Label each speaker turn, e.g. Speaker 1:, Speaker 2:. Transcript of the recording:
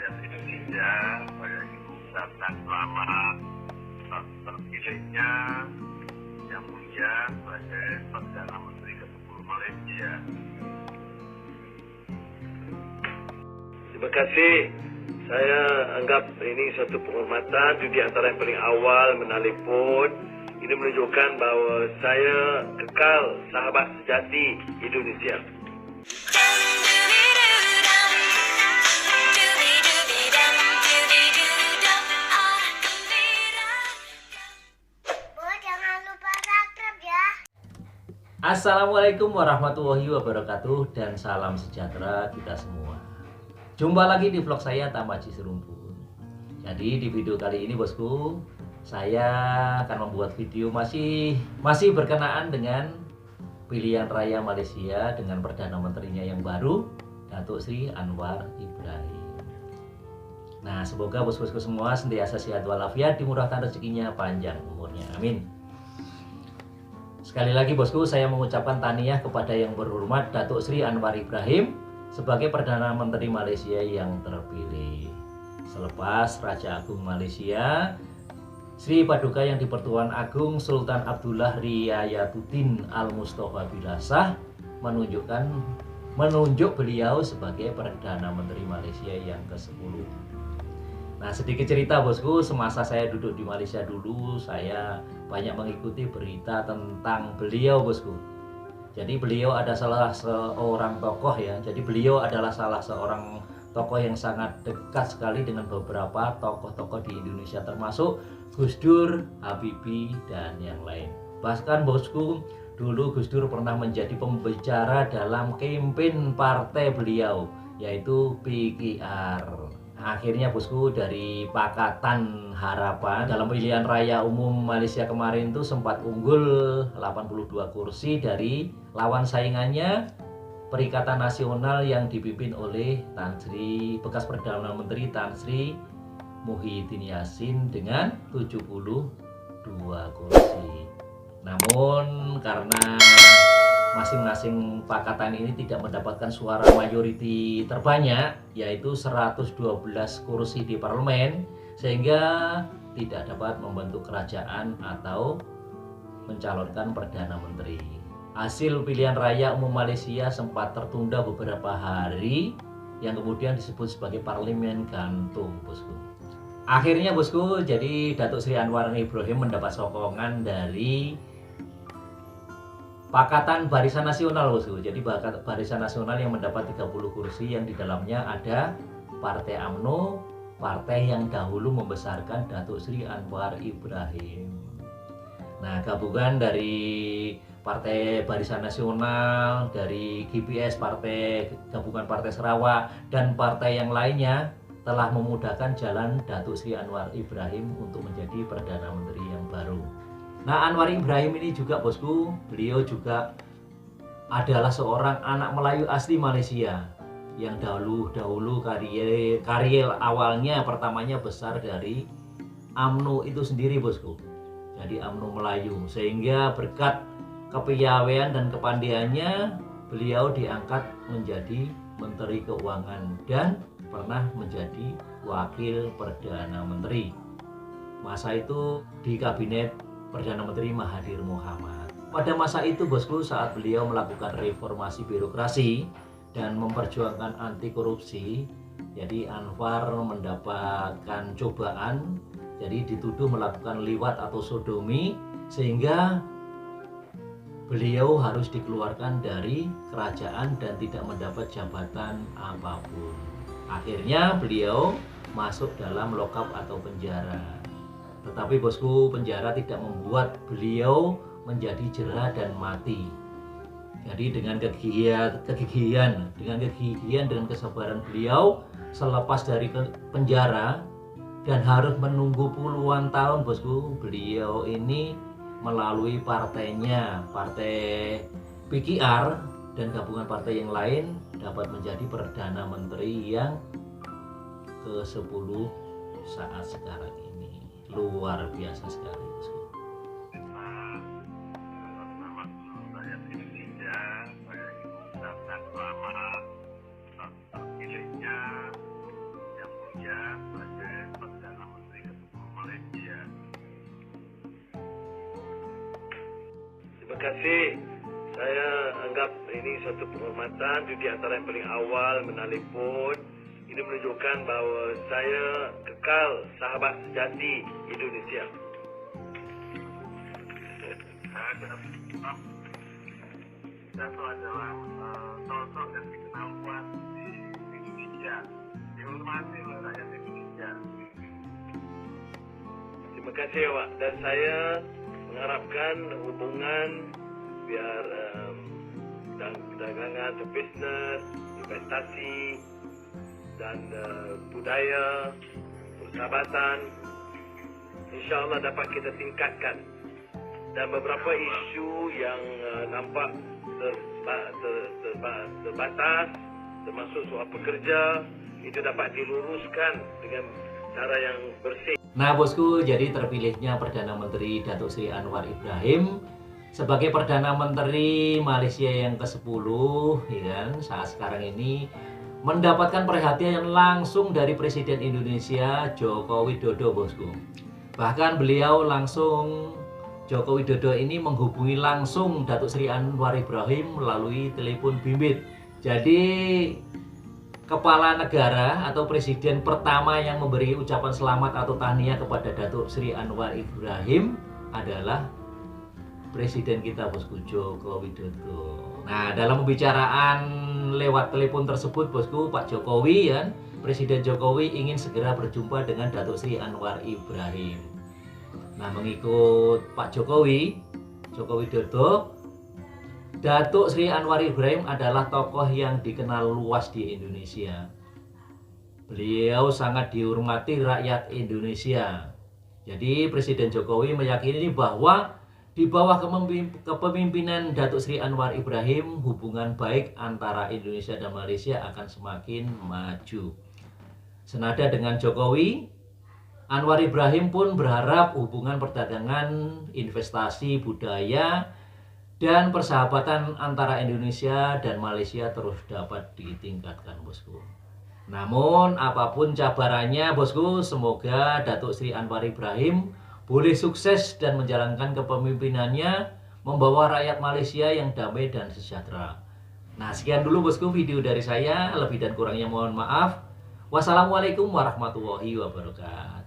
Speaker 1: rakyat Indonesia, saya mengucapkan selamat terpilihnya Yang Mulia sebagai Perdana Menteri ke-10 Malaysia.
Speaker 2: Terima kasih. Saya anggap ini suatu penghormatan di antara yang paling awal menelpon. Ini menunjukkan bahawa saya kekal sahabat sejati Indonesia.
Speaker 3: Assalamualaikum warahmatullahi wabarakatuh dan salam sejahtera kita semua. Jumpa lagi di vlog saya Tamaji Serumpun. Jadi di video kali ini bosku, saya akan membuat video masih berkenaan dengan pilihan raya Malaysia dengan Perdana Menterinya yang baru, Datuk Seri Anwar Ibrahim. Nah, semoga bos-bosku semua senantiasa sehat walafiat, dimurahkan rezekinya, panjang umurnya. Amin. Sekali lagi bosku, saya mengucapkan tahniah kepada yang berhormat Datuk Seri Anwar Ibrahim sebagai Perdana Menteri Malaysia yang terpilih. Selepas Raja Agung Malaysia Sri Paduka yang di-Pertuan Agung Sultan Abdullah Riayatuddin Al-Mustafa Bilasah menunjuk beliau sebagai Perdana Menteri Malaysia yang ke-10. Nah, sedikit cerita bosku, semasa saya duduk di Malaysia dulu, saya banyak mengikuti berita tentang beliau bosku. Jadi beliau ada salah seorang tokoh ya. Jadi beliau adalah salah seorang tokoh yang sangat dekat sekali dengan beberapa tokoh-tokoh di Indonesia, termasuk Gus Dur, Habibie, dan yang lain. Bahkan bosku, dulu Gus Dur pernah menjadi pembicara dalam kampanye partai beliau, yaitu PKR. Akhirnya bosku, dari Pakatan Harapan dalam pilihan raya umum Malaysia kemarin itu sempat unggul 82 kursi dari lawan saingannya Perikatan Nasional yang dipimpin oleh bekas Perdana Menteri Tan Sri Muhyiddin Yassin dengan 72 kursi. Namun karena masing-masing pakatan ini tidak mendapatkan suara mayoriti terbanyak, yaitu 112 kursi di parlemen, sehingga tidak dapat membentuk kerajaan atau mencalonkan Perdana Menteri. Hasil pilihan raya umum Malaysia sempat tertunda beberapa hari, yang kemudian disebut sebagai parlemen gantung bosku. Akhirnya bosku, jadi Datuk Seri Anwar Ibrahim mendapat sokongan dari Pakatan Barisan Nasional bosku. Jadi Barisan Nasional yang mendapat 30 kursi, yang di dalamnya ada Partai UMNO, partai yang dahulu membesarkan Datuk Seri Anwar Ibrahim. Nah, gabungan dari Partai Barisan Nasional, dari GPS, gabungan Partai Sarawak, dan partai yang lainnya telah memudahkan jalan Datuk Seri Anwar Ibrahim untuk menjadi Perdana Menteri yang baru. Nah, Anwar Ibrahim ini juga bosku, beliau juga adalah seorang anak Melayu asli Malaysia yang dahulu karir awalnya pertamanya besar dari UMNO itu sendiri bosku. Jadi UMNO Melayu, sehingga berkat kepiawaian dan kepandaiannya beliau diangkat menjadi Menteri Keuangan dan pernah menjadi Wakil Perdana Menteri. Masa itu di Kabinet Perdana Menteri Mahathir Mohamad. Pada masa itu bosku, saat beliau melakukan reformasi birokrasi dan memperjuangkan anti korupsi, jadi Anwar mendapatkan cobaan, jadi dituduh melakukan liwat atau sodomi, sehingga beliau harus dikeluarkan dari kerajaan dan tidak mendapat jabatan apapun. Akhirnya beliau masuk dalam lokap atau penjara. Tetapi bosku, penjara tidak membuat beliau menjadi jera dan mati. Jadi dengan kegigihan dan kesabaran beliau selepas dari penjara dan harus menunggu puluhan tahun bosku, beliau ini melalui partainya, Partai PKR dan gabungan partai yang lain, dapat menjadi Perdana Menteri yang ke-10 saat sekarang ini. Luar biasa sekali bosku.
Speaker 1: Bersama seluruh rakyat Indonesia, saya mengucapkan selamat terpilihnya Yang Mulia
Speaker 2: kasih. Saya anggap ini satu penghormatan di antara yang paling awal menelpon. Ini menunjukkan bahawa saya kekal sahabat sejati Indonesia.
Speaker 1: Dato' adalah sosok dan dikenal kuat di Indonesia, dihormati oleh rakyat Indonesia.
Speaker 2: Terima kasih Pak. Dan saya mengharapkan hubungan biar perdagangan, bisnes, investasi dan budaya, persahabatan insya-Allah dapat kita tingkatkan. Dan beberapa isu yang nampak terbatas, termasuk soal pekerja, itu dapat diluruskan dengan cara yang bersih.
Speaker 3: Nah bosku, jadi terpilihnya Perdana Menteri Datuk Seri Anwar Ibrahim sebagai Perdana Menteri Malaysia yang ke-10, ya kan, saat sekarang ini mendapatkan perhatian langsung dari Presiden Indonesia Joko Widodo bosku. Bahkan beliau langsung, Joko Widodo ini menghubungi langsung Datuk Seri Anwar Ibrahim melalui telepon bimbit. Jadi kepala negara atau presiden pertama yang memberi ucapan selamat atau tahniah kepada Datuk Seri Anwar Ibrahim adalah presiden kita bosku, Joko Widodo. Nah, dalam pembicaraan lewat telepon tersebut bosku, Pak Jokowi ya, Presiden Jokowi ingin segera berjumpa dengan Datuk Seri Anwar Ibrahim. Nah, mengikut Pak Jokowi, Joko Widodo, Datuk Seri Anwar Ibrahim adalah tokoh yang dikenal luas di Indonesia. Beliau sangat dihormati rakyat Indonesia. Jadi Presiden Jokowi meyakini bahwa di bawah kepemimpinan Datuk Seri Anwar Ibrahim, hubungan baik antara Indonesia dan Malaysia akan semakin maju. Senada dengan Jokowi, Anwar Ibrahim pun berharap hubungan perdagangan, investasi, budaya, dan persahabatan antara Indonesia dan Malaysia terus dapat ditingkatkan bosku. Namun apapun cabarannya bosku, semoga Datuk Seri Anwar Ibrahim boleh sukses dan menjalankan kepemimpinannya membawa rakyat Malaysia yang damai dan sejahtera. Nah, sekian dulu bosku video dari saya, lebih dan kurangnya mohon maaf. Wassalamualaikum warahmatullahi wabarakatuh.